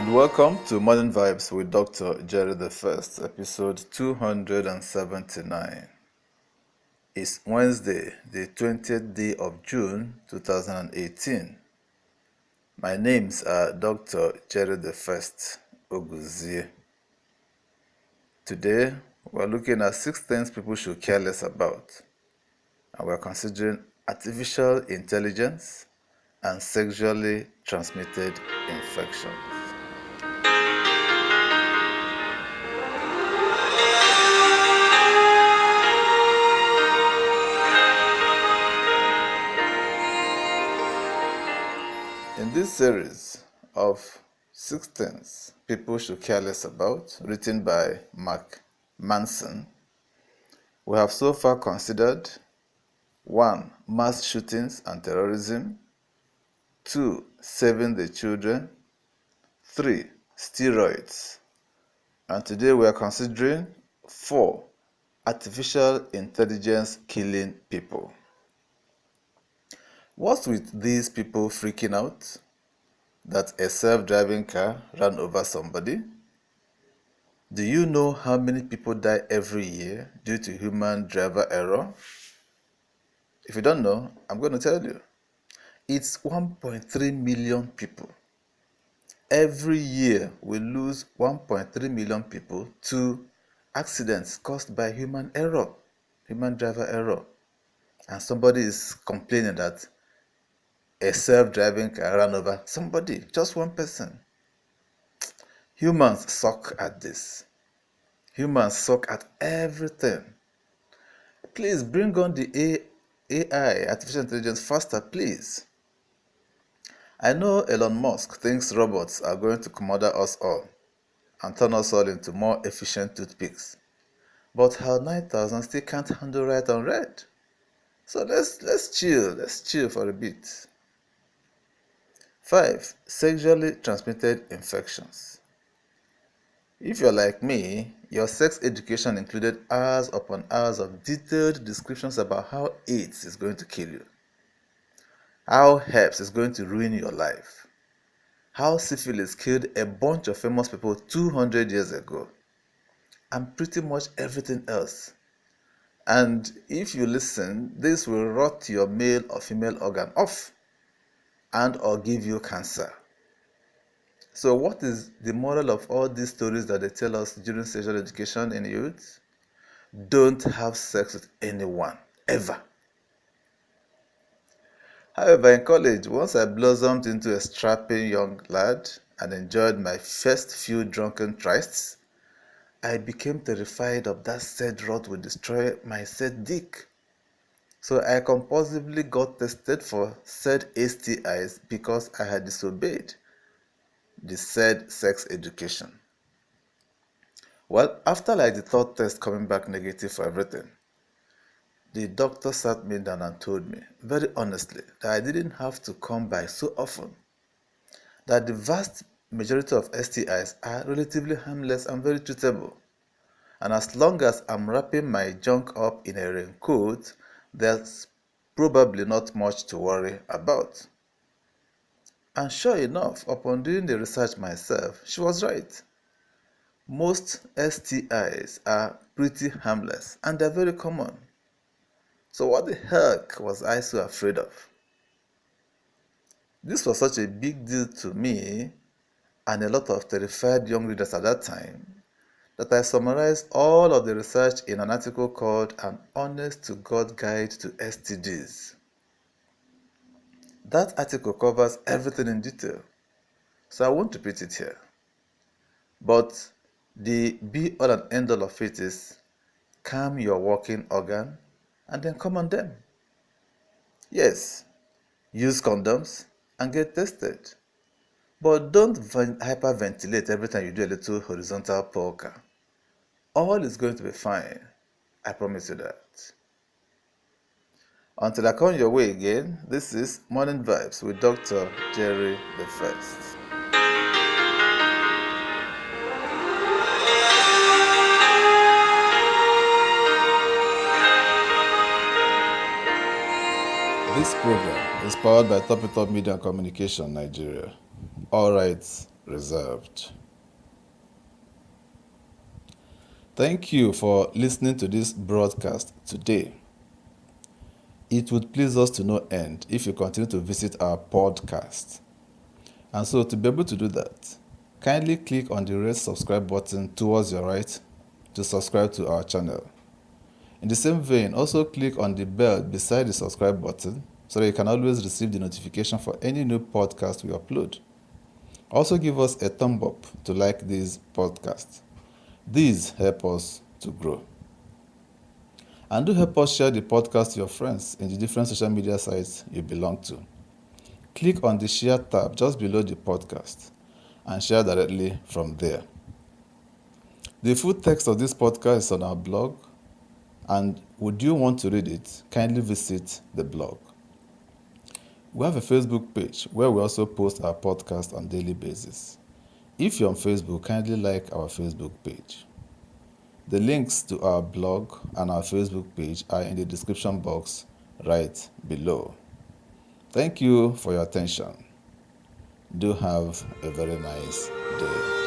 and welcome to Modern Vibes with Dr. Jerry the First, episode 279. It's Wednesday, the 20th day of June 2018. My names are Dr. Jerry the First Oguzie. Today, we're looking at 6 things people should care less about, and we're considering artificial intelligence and sexually transmitted infections. In this series of 6 things people should care less about, written by Mark Manson, we have so far considered 1. Mass shootings and terrorism, 2. Saving the children, 3. Steroids, and today we are considering 4. Artificial intelligence killing people. What's with these people freaking out that a self-driving car ran over somebody? Do you know how many people die every year due to human driver error? If you don't know, I'm going to tell you. It's 1.3 million people. Every year, we lose 1.3 million people to accidents caused by human error, human driver error. And somebody is complaining that a self-driving car ran over somebody, just one person. Humans suck at this. Humans suck at everything. Please bring on the AI, artificial intelligence, faster, please. I know Elon Musk thinks robots are going to commodify us all and turn us all into more efficient toothpicks. But HAL 9000 still can't handle write and read. So let's chill for a bit. 5. Sexually transmitted infections. If you're like me, your sex education included hours upon hours of detailed descriptions about how AIDS is going to kill you, how herpes is going to ruin your life, how syphilis killed a bunch of famous people 200 years ago, and pretty much everything else. And if you listen, this will rot your male or female organ off and or give you cancer. So what is the moral of all these stories that they tell us during sexual education in youth? Don't have sex with anyone, ever. However, in college, once I blossomed into a strapping young lad and enjoyed my first few drunken trysts, I became terrified of that said rot would destroy my said dick. So I compulsively got tested for said STIs because I had disobeyed the said sex education. Well, after like the third test coming back negative for everything, the doctor sat me down and told me, very honestly, that I didn't have to come by so often, that the vast majority of STIs are relatively harmless and very treatable. And as long as I'm wrapping my junk up in a raincoat, there's probably not much to worry about. And sure enough, upon doing the research myself, she was right. Most STIs are pretty harmless and they're very common. So what the heck was I so afraid of? This was such a big deal to me and a lot of terrified young readers at that time that I summarized all of the research in an article called An Honest-to-God Guide to STDs. That article covers everything in detail, so I won't repeat it here. But the be-all and end-all of it is calm your working organ and then come on them. Yes, use condoms and get tested. But don't hyperventilate every time you do a little horizontal polka. All is going to be fine. I promise you that. Until I come your way again, this is Morning Vibes with Dr. Jerry the First. This program is powered by Top Media and Communication Nigeria. All rights reserved. Thank you for listening to this broadcast today. It would please us to no end if you continue to visit our podcast. And so to be able to do that, kindly click on the red subscribe button towards your right to subscribe to our channel. In the same vein, also click on the bell beside the subscribe button so that you can always receive the notification for any new podcast we upload. Also give us a thumb up to like this podcast. These help us to grow. And do help us share the podcast to your friends in the different social media sites you belong to. Click on the share tab just below the podcast and share directly from there. The full text of this podcast is on our blog, and would you want to read it, kindly visit the blog. We have a Facebook page where we also post our podcast on a daily basis. If you're on Facebook, kindly like our Facebook page. The links to our blog and our Facebook page are in the description box right below. Thank you for your attention. Do have a very nice day.